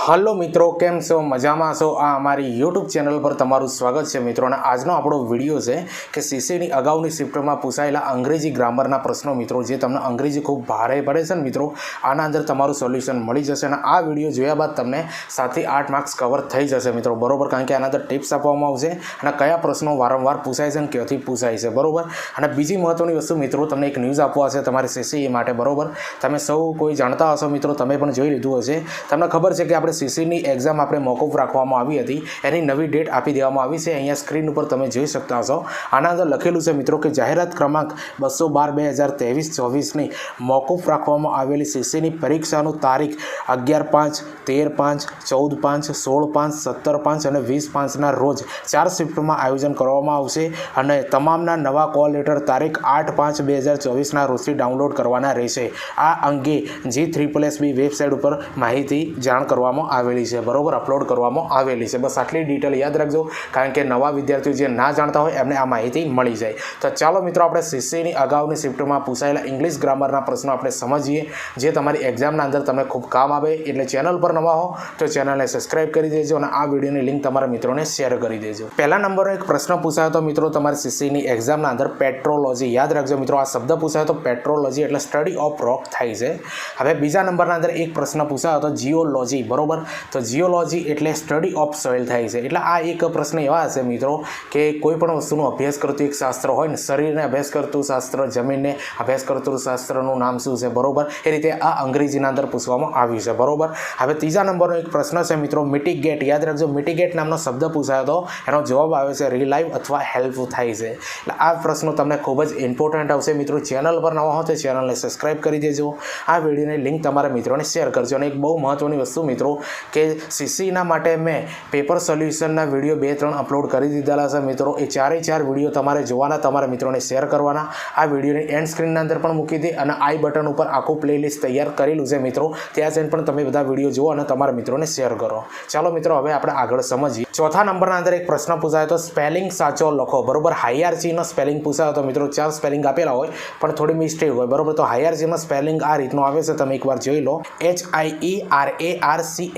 Hello મિત્રો, કેમ છો? મજામાં છો? આ અમારી યુટ્યુબ ચેનલ પર તમારું સ્વાગત છે મિત્રો. અને આજનો આપણો વિડીયો છે કે સીસીની અગાઉની શિફ્ટમાં પૂછાયેલા અંગ્રેજી ગ્રામરના પ્રશ્નો મિત્રો, જે તમને અંગ્રેજી ખૂબ ભારે પડે છે ને મિત્રો, આના અંદર તમારું સોલ્યુશન મળી જશે. અને આ વિડીયો જોયા બાદ તમને 7 થી 8 માર્ક્સ કવર થઈ જશે મિત્રો, બરોબર. કારણ કે આના અંદર ટિપ્સ આપવામાં આવશે અને કયા પ્રશ્નો વારંવાર પૂછાય છે અને ક્યાંથી પૂછાય છે, બરોબર. અને બીજી મહત્વની વસ્તુ મિત્રો, તમને એક ન્યૂઝ આપવા હશે તમારી સીસી માટે, બરોબર. તમે સૌ કોઈ જાણતા હશો મિત્રો, તમે પણ જોઈ લીધું હશે. તમને ખબર છે કે આપણે સીસીની એક્ઝામ આપણે મોકૂફ રાખવામાં આવી હતી, એની નવી ડેટ આપી દેવામાં આવી છે. અહીંયા સ્ક્રીન ઉપર તમે જોઈ શકતા હશો. આના અંદર લખેલું છે મિત્રો કે જાહેરાત ક્રમાંક 212/2023-24ની મોકૂફ રાખવામાં આવેલી સીસીની પરીક્ષાનું તારીખ 11/5, 13/5, 14/5, 16/5, 17/5 અને 20/5ના રોજ 4 શિફ્ટમાં આયોજન કરવામાં આવશે. અને તમામના નવા કોલ લેટર તારીખ 8/5/2024ના રોજથી ડાઉનલોડ કરવાના રહેશે. આ અંગે G3+B વેબસાઇટ ઉપર માહિતી જાણ કરવામાં આવેલી છે, બરોબર, અપલોડ કરવામાં આવેલી છે. બસ આટલી ડિટેલ યાદ રાખજો, કારણ કે નવા વિદ્યાર્થીઓ જે ના જાણતા હોય એમને આ માહિતી મળી જાય. તો ચાલો મિત્રો, આપણે સીસીની અગાઉની શિફ્ટમાં પૂછાયેલા ઇંગ્લિશ ગ્રામરના પ્રશ્નો આપણે સમજીએ, જે તમારી એક્ઝામના અંદર તમને ખૂબ કામ આવે. એટલે ચેનલ પર નવા હો તો ચેનલને સબસ્ક્રાઇબ કરી દેજો અને આ વિડીયોની લિંક તમારા મિત્રોને શેર કરી દેજો. પહેલા નંબરનો એક પ્રશ્ન પૂછાયો તો મિત્રો, તમારી સીસીની એક્ઝામના અંદર પેટ્રોલોજી. યાદ રાખજો મિત્રો, આ શબ્દ પૂછાયો તો પેટ્રોલોજી એટલે સ્ટડી ઓફ રોક થાય છે. હવે બીજા નંબરના અંદર એક પ્રશ્ન પૂછાયો તો જીઓલોજી, બરોબર. તો જીઓલોજી એટલે સ્ટડી ઓફ સોઇલ થાય છે. એટલે આ એક પ્રશ્ન એવા હશે મિત્રો કે કોઈ પણ વસ્તુનો અભ્યાસ કરતું એક શાસ્ત્ર હોય ને, શરીરને અભ્યાસ કરતું શાસ્ત્ર, જમીનને અભ્યાસ કરતું શાસ્ત્રનું નામ શું છે, બરોબર. એ રીતે આ અંગ્રેજીના અંદર પૂછવામાં આવ્યું છે, બરોબર. હવે ત્રીજા નંબરનો એક પ્રશ્ન છે મિત્રો, મિટિગેટ. યાદ રાખજો, મિટિગેટ નામનો શબ્દ પૂછાયો તો એનો જવાબ આવે છે રિલાઇવ અથવા હેલ્પ થાય છે. એટલે આ પ્રશ્નો તમને ખૂબ જ ઇમ્પોર્ટન્ટ આવશે મિત્રો. ચેનલ પર નવા હો તો ચેનલને સબસ્ક્રાઇબ કરી દેજો. આ વિડીયોની લિંક તમારા મિત્રોને શેર કરજો. અને એક બહુ મહત્વની વસ્તુ મિત્રો કે સીસીના માટે મેં પેપર સોલ્યુશનના વિડીયો 2-3 અપલોડ કરી દીધેલા છે મિત્રો. એ 4 વિડીયો તમારે જોવાના, તમારા મિત્રોને શેર કરવાના. આ વિડીયોની એન્ડ સ્ક્રીનના અંદર પણ મૂકી દે અને આઈ બટન ઉપર આખું પ્લેલિસ્ટ તૈયાર કરેલું છે મિત્રો. ત્યાં જઈને પણ તમે બધા વિડીયો જુઓ અને તમારા મિત્રોને શેર કરો. ચાલો મિત્રો, હવે આપણે આગળ સમજીએ. ચોથા નંબરના અંદર એક પ્રશ્ન પૂછાયો તો સ્પેલિંગ સાચો લખો, બરોબર. હાયરાર્ચીનો સ્પેલિંગ પૂછાયો તો મિત્રો 4 સ્પેલિંગ આપેલા હોય પણ થોડી મિસ્ટેક હોય, બરોબર. તો હાયરાર્ચીનો સ્પેલિંગ આ રીતનો આવે છે, તમે એકવાર જોઈ લો. HIERARCHY,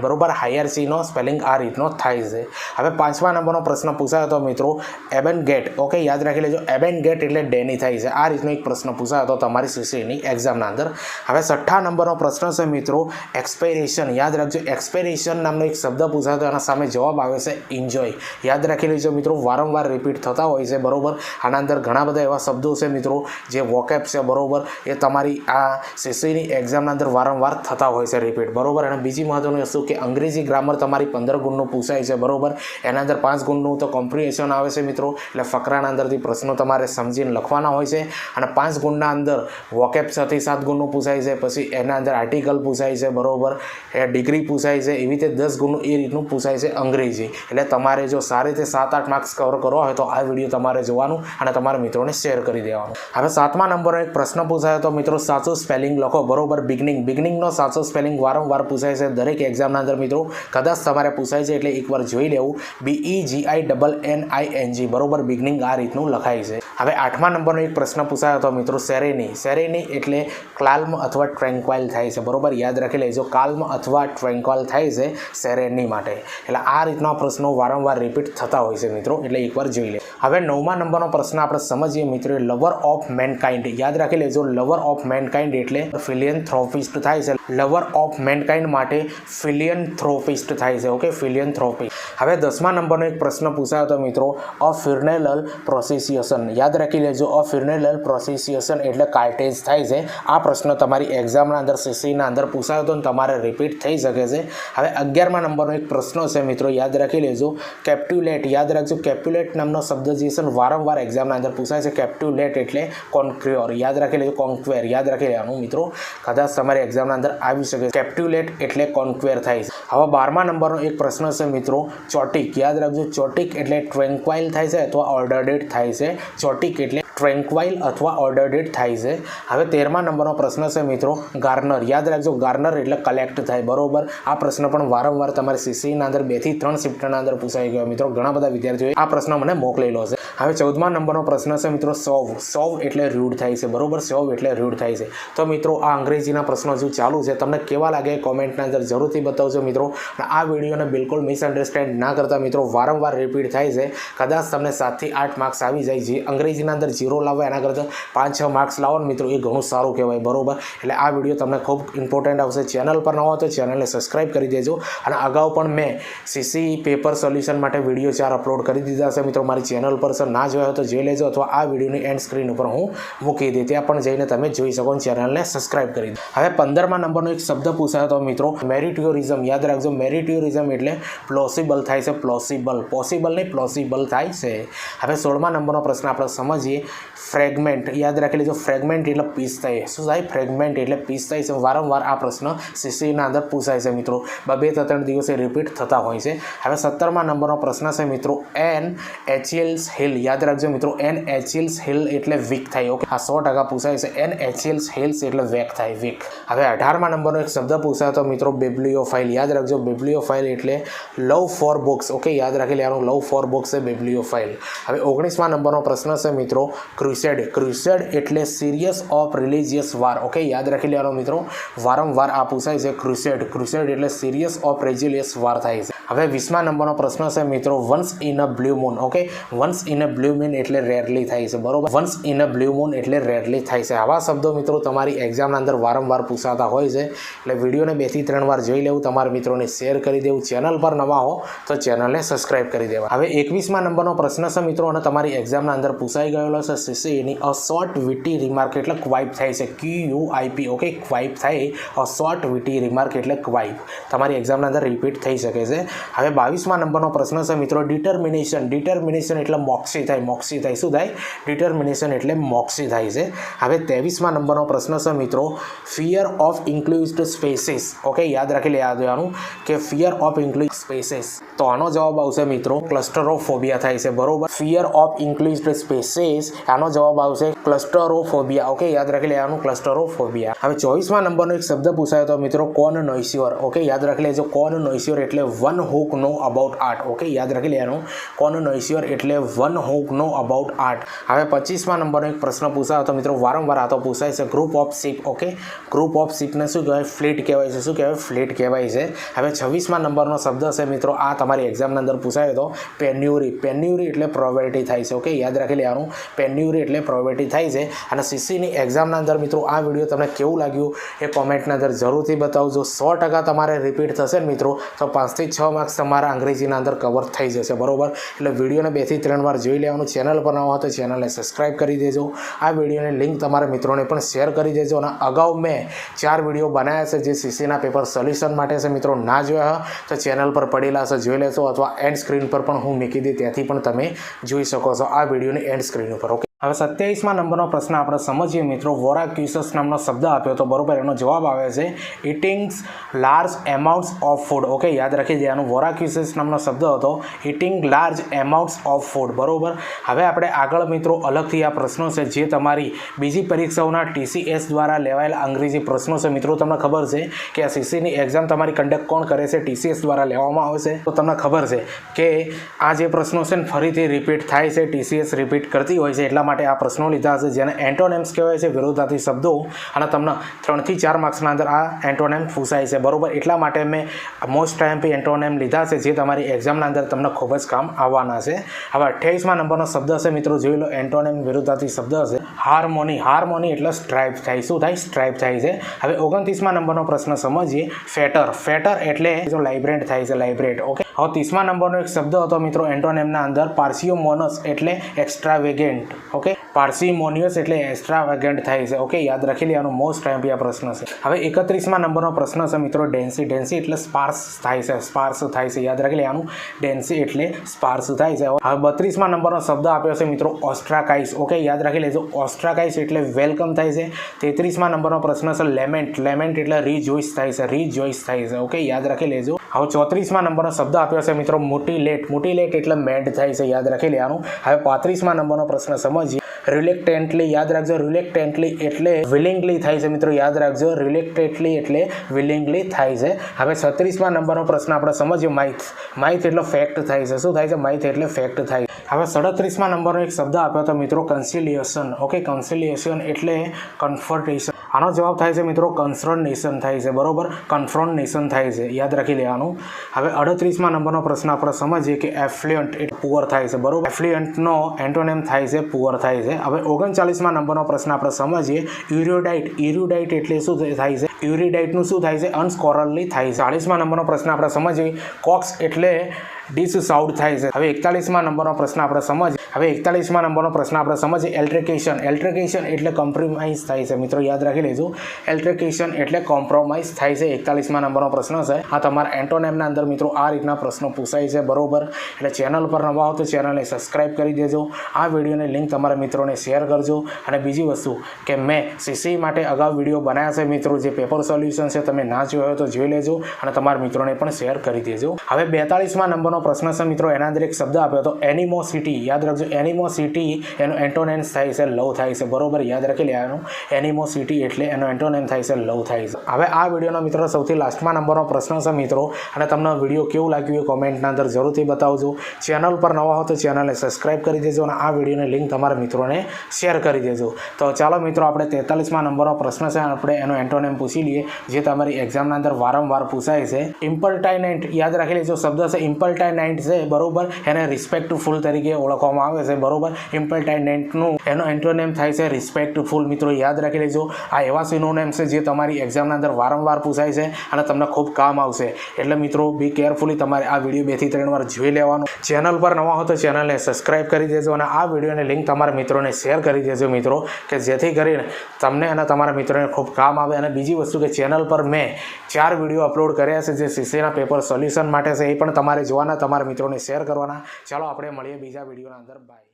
બરોબર. હાયરાર્ચીનો સ્પેલિંગ આ રીતનો થાય છે. હવે 5મા નંબરનો પ્રશ્ન પૂછાયો તો મિત્રો એબેનગેટ. ઓકે, યાદ રાખી લેજો, એબેનગેટ એટલે ડેની થાય છે. આ રીતનો એક પ્રશ્ન પૂછાયો તો તમારી સીસીની એક્ઝામના અંદર. હવે 6થા નંબરનો પ્રશ્ન છે મિત્રો એક્સપાયરેશન. યાદ રાખજો, એક્સપાયરેશન નામનો એક શબ્દ પૂછાયો તો એના સામે જવાબ આવે છે એન્જોય. યાદ રાખી લેજો મિત્રો, વારંવાર રિપીટ થતા હોય છે, બરોબર. આના અંદર ઘણા બધા એવા શબ્દો છે મિત્રો જે વોકેબ છે, બરોબર. એ તમારી આ સીસીની એક્ઝામના અંદર વારંવાર થતા હોય છે રિપીટ, બરોબર. અને બીજી મહત્વની વસ્તુ કે અંગ્રેજી ગ્રામર તમારી 15 ગુણનું પૂછાય છે, બરોબર. એના અંદર 5 ગુણનું તો કોમ્પ્રિહેન્શન આવે છે મિત્રો. એટલે ફકરાના અંદરથી પ્રશ્નો તમારે સમજીને લખવાના હોય છે. અને 5 ગુણના અંદર વોકેબ 6 થી 7 ગુણનું પૂછાય છે. પછી એના અંદર આર્ટિકલ પૂછાય છે, બરોબર. ડિગ્રી પૂછાય છે. એવી રીતે 10 ગુણનું એ રીતનું પૂછાય છે અંગ્રેજી. એટલે તમારે જો સારી રીતે 7-8 માર્ક્સ કવર કરવા હોય તો આ વિડીયો તમારે જોવાનું અને તમારા મિત્રોને શેર કરી દેવાનું. હવે 7મા નંબરનો એક પ્રશ્ન પૂછાયો તો મિત્રો સાચું સ્પેલિંગ લખો, બરોબર. બિગનિંગનો સાચો સ્પેલિંગ વારંવાર પૂછાય છે દરેક એક્ઝામના અંદર મિત્રો. કદાચ તમારે પૂછાય છે એટલે એકવાર જોઈ લેવું. BEGINNING, બરોબર. બિગનિંગ આ રીતનું લખાય છે. હવે 8મા નંબરનો એક પ્રશ્ન પૂછાયો તો મિત્રો સેરેની. સેરેની એટલે ક્લાલ્મ અથવા ટ્રેન્ક્વાઇલ થાય છે, બરોબર. યાદ રાખી લેજો, કાલ્મ અથવા ટ્રેન્ક્વાઇલ થાય છે સેરેની માટે. એટલે આ રીતના પ્રશ્નો વારંવાર રિપીટ થતા હોય છે મિત્રો, એટલે એકવાર જોઈ લે. હવે 9મા નંબરનો પ્રશ્ન આપણે સમજીએ મિત્રો, લવર ઓફ મેનકાઇન્ડ. યાદ રાખી લેજો, લવર ઓફ મેનકાઇન્ડ એટલે ફિલિયન્થ્રોપિસ્ટ થાય છે. લવર ઓફ મેનકાઇન્ડ માટે ફિલિયન્થ્રોપિસ્ટ થાય છે, ઓકે, ફિલિયન્થ્રોપિસ્ટ. હવે 10મા નંબરનો એક પ્રશ્ન પૂછાયો તો મિત્રો અ ફ્યુનેરલ પ્રોસેસિએશન. યાદ રાખી લેજો, અ ફ્યુનેરલ પ્રોસેસિએશન એટલે કાર્ટેજ થાય છે. આ પ્રશ્ન તમારી એક્ઝામના અંદર સીસીના અંદર પૂછાયો તો તમારે રિપીટ થઈ શકે છે. હવે 11મા નંબરનો એક પ્રશ્ન છે મિત્રો, યાદ રાખી લેજો કેપ્ટ્યુલેટ. યાદ રાખજો, કેપ્ટ્યુલેટ નામનો શબ્દ જે છે વારંવાર એક્ઝામના અંદર પૂછાય છે. કેપ્ટ્યુલેટ એટલે કોન્ક્યોર. યાદ રાખી લેજો, કોન્ક્વેર. યાદ રાખી લેવાનું મિત્રો, કદાચ તમારી એક્ઝામના અંદર આવી શકે. કેપ્ટ્યુલેટ એટલે કોન્ક્વેર થાય છે. હવે 12મા નંબરનો એક પ્રશ્ન છે મિત્રો ચોટિક. યાદ રાખજો, ચોટિક એટલે ટ્રેન્ક્વાઇલ થાય છે અથવા ઓર્ડર્ડ થાય છે. ચોટિક એટલે ટ્રેન્ક્વાઇલ અથવા ઓર્ડર્ડ થાય છે. હવે 13મા નંબરનો પ્રશ્ન છે મિત્રો ગાર્નર. યાદ રાખજો, ગાર્નર એટલે કલેક્ટ થાય, બરોબર. આ પ્રશ્ન પણ વારંવાર તમારે સીસીના અંદર 2 થી 3 શિફ્ટના અંદર પૂછાઈ ગયો મિત્રો. ઘણા બધા વિદ્યાર્થીઓએ આ પ્રશ્ન મને મોકલેલો છે. હવે 14મા નંબરનો પ્રશ્ન છે મિત્રો સોવ. સોવ એટલે રૂડ થાય છે, બરોબર. સોવ એટલે રૂડ થાય છે. તો મિત્રો આ અંગ્રેજીના પ્રશ્નો હજુ ચાલુ છે. તમને કેવા લાગે કોમેન્ટના અંદર જરૂરથી બતાવજો મિત્રો. અને આ વિડીયોને બિલકુલ મિસઅન્ડરસ્ટેન્ડ ના કરતા મિત્રો. વારંવાર રિપીટ થાય છે. કદાચ તમને 7 થી 8 માર્ક્સ આવી જાય. જે અંગ્રેજીના અંદર 0 લાવવા એના કરતાં 5-6 માર્ક્સ લાવો ને મિત્રો, એ ઘણું સારું કહેવાય, બરોબર. એટલે આ વિડીયો તમને ખૂબ ઇમ્પોર્ટન્ટ આવશે. ચેનલ પર ન હોય તો ચેનલને સબસ્ક્રાઈબ કરી દેજો. અને અગાઉ પણ મેં સીસી પેપર સોલ્યુશન માટે વિડીયો 4 અપલોડ કરી દીધા છે મિત્રો. મારી ચેનલ પર ના જોયા હોય તો જોઈ લેજો, અથવા આ વિડીયોની એન્ડ સ્ક્રીન ઉપર હું મૂકી દઈ, ત્યાં પણ જઈને તમે જોઈ શકો. ચેનલને સબસ્ક્રાઈબ કરી દો. હવે 15મા નંબરનો એક શબ્દ પૂછાયો તો મિત્રો મેરિટોરિઝમ. યાદ રાખજો, મેરિટોરિઝમ એટલે પ્લોસિબલ થાય છે, પ્લોસિબલ. પોસિબલ નહીં, પ્લોસિબલ થાય છે. હવે 16મા નંબરનો પ્રશ્ન આપણે સમજીએ. ફ્રેગમેન્ટ. યાદ રાખી લેજો, ફ્રેગમેન્ટ એટલે પીસ થાય. શું થાય? ફ્રેગમેન્ટ એટલે પીસ થાય છે. વારંવાર આ પ્રશ્ન સીસીના અંદર પૂછાય છે મિત્રો. 2-3 દિવસે રિપીટ થતા હોય છે. હવે 17મા નંબરનો પ્રશ્ન છે મિત્રો એન એચિયલ્સ હિલ. યાદ રાખજો મિત્રો, એન એચિયલ્સ હિલ એટલે વીક થાય. ઓકે, આ 100% પૂછાય છે. એન એચિયલ્સ હિલ્સ એટલે વેક થાય, વીક. હવે 18મા નંબરનો એક શબ્દ પૂછાય તો મિત્રો બિબ્લિયોફાઇલ. યાદ રાખજો, બિબ્લિયોફાઇલ એટલે લવ ફોર બુક્સ. ઓકે, યાદ રાખી લેવાનું, લવ ફોર બુક્સ છે બિબ્લિયોફાઇલ. હવે 19મા નંબરનો પ્રશ્ન છે મિત્રો ક્રુસેડ. ક્રુસેડ એટલે સિરિયસ ઓફ રિલિજિયસ વાર. ઓકે, યાદ રાખી લેવાનું મિત્રો. વારંવાર આ પૂછાય છે ક્રુસેડ. ક્રુસેડ એટલે સિરિયસ ઓફ રિલિજિયસ વાર થાય છે. હવે 20મા નંબરનો પ્રશ્ન છે મિત્રો once in a blue moon. Okay, once in a blue moon એટલે રેરલી થાય છે, બરોબર. Once in a blue moon એટલે રેરલી થાય છે. આવા શબ્દો મિત્રો તમારી એક્ઝામના અંદર વારંવાર પૂછાતા હોય છે. એટલે વિડીયોને 2 થી 3 વાર જોઈ લેવું, તમારા મિત્રોને શેર કરી દેવું. ચેનલ પર નવા હો તો ચેનલને સબસ્ક્રાઈબ કરી દેવા. હવે 21મા નંબરનો પ્રશ્ન છે મિત્રો, અને તમારી એક્ઝામના અંદર પૂછાઈ ગયેલો છે સીસીની અ શોર્ટ વિટી રિમાર્ક એટલે ક્વાઇપ થાય છે, QUIP. ઓકે, ક્વાઇપ થાય. અ શોર્ટ વિટી રિમાર્ક એટલે ક્વાઇપ. તમારી એક્ઝામના અંદર રિપીટ થઈ શકે છે. હવે 22મા નંબરનો પ્રશ્ન છે મિત્રો ડિટર્મિનેશન. ડિટર્મિનેશન એટલે મોક્ષી થાય, મોક્ષી થાય. શું થાય? ડિટર્મિનેશન એટલે મોક્ષી થાય છે. હવે 23મા નંબરનો પ્રશ્ન છે મિત્રો ફિયર ઓફ ઇન્ક્લુઝડ સ્પેસીસ. ઓકે, યાદ રાખી લેવાનું કે ફિયર ઓફ ઇન્ક્લુઝડ સ્પેસીસ. તો આનો જવાબ આવશે મિત્રો ક્લસ્ટરોફોબિયા થાય છે, બરોબર. ફિયર ઓફ ઇન્ક્લુઝડ સ્પેસીસ, આનો જવાબ આવશે ક્લસ્ટરોફોબિયા. ઓકે, યાદ રાખી લેવાનું, ક્લસ્ટરોફોબિયા. હવે 24મા નંબરનો એક શબ્દ પૂછાયો તો મિત્રો કોનનોઇસ્યોર. ઓકે, યાદ રાખી લેજો, કોનનોઇસ્યોર એટલે one who know about art. Okay, યાદ રાખી લેવાનું, કોનનોઇસ્યોર એટલે one who know about art. હવે 25મા નંબરનો એક પ્રશ્ન પૂછાયો તો મિત્રો વારંવાર આ તો પૂછાય છે group of ship. Okay, group of શિપને શું કહેવાય? ફ્લીટ કહેવાય છે. શું કહેવાય? ફ્લીટ કહેવાય છે. હવે 26મા નંબરનો શબ્દ છે મિત્રો, આ તમારી એક્ઝામના અંદર પૂછાયો તો પેન્યુરી. પેન્યુરી એટલે પ્રોબેબિલિટી થાય છે. ઓકે, યાદ રાખી લેવાનું, પેન્યુરી એટલે પ્રોબેબિલિટી થાય છે. અને સીસીની એક્ઝામના અંદર મિત્રો આ વિડીયો તમને કેવું લાગ્યું એ કોમેન્ટના અંદર જરૂરથી બતાવજો. 100% તમારે રિપીટ થશે ને મિત્રો તો 5 થી 6 માર્ક્સ તમારા અંગ્રેજીના અંદર કવર થઈ જશે, બરોબર. એટલે વિડીયોને 2 થી 3 વાર જોઈ લેવાનું. ચેનલ પર ન હોય તો ચેનલને સબસ્ક્રાઈબ કરી દેજો. આ વિડીયોની લિંક તમારા મિત્રોને પણ શેર કરી દેજો. અને અગાઉ મેં 4 વિડીયો બનાવ્યા છે જે સીસીના પેપર સોલ્યુશન માટે છે. મિત્રો ના જોયા તો ચેનલ પર પડેલા છે, જોઈ લેશો, અથવા એન્ડ સ્ક્રીન પર પણ હું મૂકી દઈ, ત્યાંથી પણ તમે જોઈ શકો છો આ વિડીયોની એન્ડ સ્ક્રીન ઉપર. ઓકે, હવે 27મા નંબરનો પ્રશ્ન આપણે સમજીએ મિત્રો. વોરાક્યુસસ નામનો શબ્દ આપ્યો તો, બરોબર. એનો જવાબ આવે છે eating large amounts of food. Okay, યાદ રાખી દેવાનું, વોરાક્યુસસ નામનો શબ્દ હતો eating large amounts of food, બરોબર. હવે આપણે આગળ મિત્રો અલગથી આ પ્રશ્નો છે જે તમારી બીજી પરીક્ષાઓના TCS દ્વારા લેવાયેલા અંગ્રેજી પ્રશ્નો છે. મિત્રો તમને ખબર છે કે આ સીસીની એક્ઝામ તમારી કન્ડક્ટ કોણ કરે છે? TCS દ્વારા લેવામાં આવે છે. તો તમને ખબર છે કે આ જે પ્રશ્નો છે ને ફરીથી રિપીટ થાય છે, TCS રિપીટ કરતી હોય છે. એટલા માટે આ પ્રશ્નો લીધા છે જેને એન્ટોનેમ્સ કહેવાય છે, વિરોધાર્થી શબ્દો. અને તમને 3 થી 4 માર્ક્સના અંદર આ એન્ટોનેમ પૂછાય છે, બરોબર. એટલા માટે મેં મોસ્ટ ટાઈમથી એન્ટોનેમ લીધા છે જે તમારી એક્ઝામના અંદર તમને ખૂબ જ કામ આવવાના છે. હવે 28મા નંબરનો શબ્દ છે મિત્રો, જોઈ લો. એન્ટોનેમ વિરોધાર્થી શબ્દ છે હાર્મોની. હાર્મોની એટલે સ્ટ્રાઇપ થાય. શું થાય? સ્ટ્રાઇપ થાય છે. હવે 29મા નંબરનો પ્રશ્ન સમજીએ. ફેટર. ફેટર એટલે જો લાઇબ્રેટ થાય છે, લાઇબ્રેટ. ઓકે, હવે 30મા નંબરનો એક શબ્દ હતો મિત્રો એન્ટોનેમના અંદર પાર્સિયોમોનસ એટલે એક્સ્ટ્રાવેગેન્ટ. ઓકે, પાર્સિમોનિયસ એટલે એક્સ્ટ્રાવેગન્ટ થાય છે. ઓકે, યાદ રાખી લેવાનું, મોસ્ટ ટાઈમ આ પ્રશ્ન છે. હવે 31મા નંબરનો પ્રશ્ન છે મિત્રો ડેન્સી. ડેન્સી એટલે સ્પાર્સ થાય છે, સ્પાર્સ થાય છે. યાદ રાખી લેવાનું, ડેન્સી એટલે સ્પાર્સ થાય છે. હવે 32મા નંબરનો શબ્દ આપ્યો છે મિત્રો ઓસ્ટ્રાકાઇસ. ઓકે, યાદ રાખી લેજો, ઓસ્ટ્રાકાઇસ એટલે વેલકમ થાય છે. 33મા નંબરનો પ્રશ્ન છે લેમેન્ટ. લેમેન્ટ એટલે રીજોઇસ થાય છે, રીજોઇસ થાય છે. ઓકે, યાદ રાખી લેજો. હવે 34મા નંબરનો શબ્દ આપ્યો છે મિત્રો મુટીલેટ. મુટીલેટ એટલે મેડ થાય છે. યાદ રાખી લેવાનું. હવે 35મા નંબરનો પ્રશ્ન સમજ સમજીએ. રિલેક્ટેન્ટલી યાદ રાખજો, રિલેક્ટેન્ટલી એટલે વિલિંગલી થાય છે મિત્રો, યાદ રાખજો, રિલેક્ટેન્ટલી એટલે વિલિંગલી થાય છે. હવે 36મા નંબરનો પ્રશ્ન આપણે સમજીએ. માઇથ એટલે ફેક્ટ થાય છે. શું થાય છે? માઇથ એટલે ફેક્ટ થાય છે. હવે 37મા નંબરનો એક શબ્દ આપ્યો હતો મિત્રો, કન્સિલિએશન. ઓકે, કન્સિલિએશન એટલે કન્ફર્ટેશન. આનો જવાબ થાય છે મિત્રો કન્ફ્રન્ટેશન થાય છે, બરોબર, કન્ફ્રન્ટેશન થાય છે, યાદ રાખી લેવાનું. હવે 38મા નંબરનો પ્રશ્ન આપણે સમજીએ કે એફ્લુઅન્ટ એટલે પુઅર થાય છે, બરોબર. એફ્લુઅન્ટનો એન્ટોનેમ થાય છે પુઅર થાય છે. હવે 39મા નંબરનો પ્રશ્ન આપણે સમજીએ. યુરિડાઇટ. યુરિડાઇટ એટલે શું થાય છે? યુરિડાઇટનું શું થાય છે? અનસ્કોરલી થાય છે. 40મા નંબરનો પ્રશ્ન આપણે સમજીએ. કોક્સ એટલે ડીશ સાઉન્ડ થાય છે. હવે 41મા નંબરનો પ્રશ્ન આપણે સમજીએ. એલ્ટ્રેકેશન. એલ્ટ્રેકેશન એટલે કોમ્પ્રોમાઇઝ થાય છે મિત્રો, યાદ રાખી લેજો. એલ્ટ્રેકેશન એટલે કોમ્પ્રોમાઇઝ થાય છે. 41મા નંબરનો પ્રશ્ન છે. આ તમારા એન્ટોનેમના અંદર મિત્રો આ રીતના પ્રશ્નો પૂછાય છે, બરોબર. એટલે ચેનલ પર નવા હો તો ચેનલને સબસ્ક્રાઇબ કરી દેજો. આ વિડીયોની લિંક તમારા મિત્રોને શેર કરજો. અને બીજી વસ્તુ કે મેં સીસી માટે અગાઉ વિડીયો બનાવ્યા છે મિત્રો, જે પેપર સોલ્યુશન છે, તમે ના જોયો હોય તો જોઈ લેજો અને તમારા મિત્રોને પણ શેર કરી દેજો. હવે 42મા નંબરનો પ્રશ્ન છે મિત્રો, એના અંદર એક શબ્દ આપ્યો હતો એનિમોસિટી. યાદ રાખજો, એનિમોસિટી એનો એન્ટોનેમ થાય છે લવ થાય છે, બરોબર, યાદ રાખી લેવાનું. એનિમોસિટી એટલે એનો એન્ટોનેમ થાય છે લવ થાય છે. હવે આ વિડીયોનો મિત્રો સૌથી લાસ્ટમાં નંબરનો પ્રશ્ન છે મિત્રો, અને તમને વિડીયો કેવું લાગ્યું એ કોમેન્ટના અંદર જરૂરથી બતાવજો. ચેનલ પર નવા હો તો ચેનલને સબસ્ક્રાઇબ કરી દેજો અને આ વિડીયોની લિંક તમારા મિત્રોને શેર કરી દેજો. તો ચાલો મિત્રો, આપણે 43મા નંબરનો પ્રશ્ન છે, આપણે એનો એન્ટોનેમ પૂછી લઈએ, જે તમારી એક્ઝામના અંદર વારંવાર પૂછાય છે. ઇમ્પર્ટાઇનન્ટ. યાદ રાખી લેજો, શબ્દ છે ઇમ્પર્ટાઇનન્ટ છે, બરોબર. એને રિસ્પેક્ટફુલ તરીકે ઓળખવામાં આવે છે, બરોબર. ઇમ્પર્ટાઇનન્ટનું એનો એન્ટોનેમ થાય છે રિસ્પેક્ટફુલ. મિત્રો યાદ રાખી લેજો, આ એવા સિનોનેમ છે જે તમારી એક્ઝામના અંદર વારંવાર પૂછાય છે અને તમને ખૂબ કામ આવશે. એટલે મિત્રો બી કેરફુલી તમારે આ વિડીયો 2 થી 3 વાર જોઈ લેવાનો. ચેનલ પર નવા હો તો ચેનલને સબસ્ક્રાઇબ કરી દેજો અને આ વિડીયોની લિંક તમારા મિત્રોને શેર કરી દેજો મિત્રો, કે જેથી કરીને તમને અને તમારા મિત્રોને ખૂબ કામ આવે. અને બીજી વસ્તુ કે ચેનલ પર મેં 4 વિડીયો અપલોડ કર્યા છે જે સીસીના પેપર સોલ્યુશન માટે છે, એ પણ તમારે જોવાના, તમારા મિત્રોને શેર કરવાના. ચાલો આપણે મળીએ બીજા વિડીયોના અંદર. બાય.